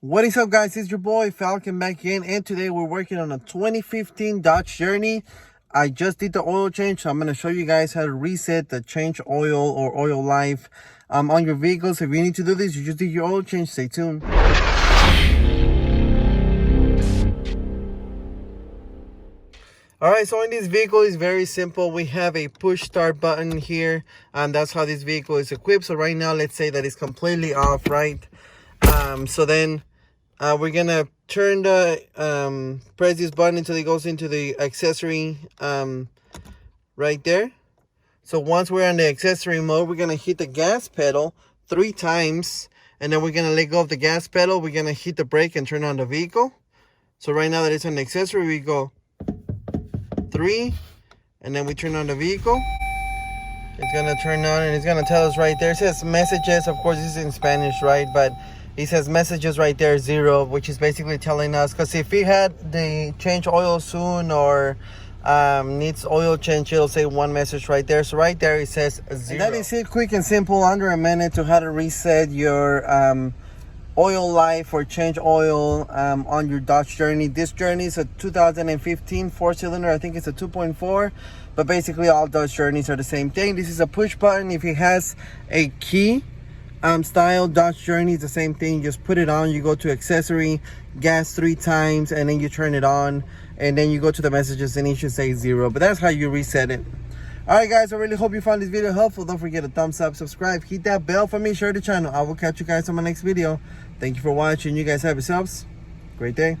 What is up, guys? It's your boy Falcon back again, and today we're working on a 2015 Dodge Journey. I just did the oil change, so I'm going to show you guys how to reset the change oil or oil life on your vehicle. So if you need to do this, you just did your oil change. Stay tuned. Alright, so in this vehicle is very simple. We have a push start button here, and that's how this vehicle is equipped. So right now, let's say that it's completely off, right? So then we're gonna turn the press this button until it goes into the accessory right there. So once we're on the accessory mode, we're gonna hit the gas pedal 3 times, and then we're gonna let go of the gas pedal. We're gonna hit the brake and turn on the vehicle. So right now that it's on the accessory, we go 3, and then we turn on the vehicle. It's gonna turn on and it's gonna tell us right there. It says messages. Of course, this is in Spanish, right? But it says messages right there, 0, which is basically telling us, because if we had the change oil soon or needs oil change, it'll say 1 message right there. So right there it says 0. And that is it, quick and simple, under a minute, to how to reset your oil life or change oil on your Dodge Journey. This Journey is a 2015 4-cylinder. I think it's a 2.4, but basically all Dodge Journeys are the same thing. This is a push button. If it has a key style Dodge Journey, it's the same thing. Just put it on, you go to accessory, gas 3 times, and then you turn it on, and then you go to the messages and it should say 0. But that's how you reset it. Alright guys, I really hope you found this video helpful. Don't forget to thumbs up, subscribe, hit that bell for me, share the channel. I will catch you guys on my next video. Thank you for watching. You guys have yourselves a great day.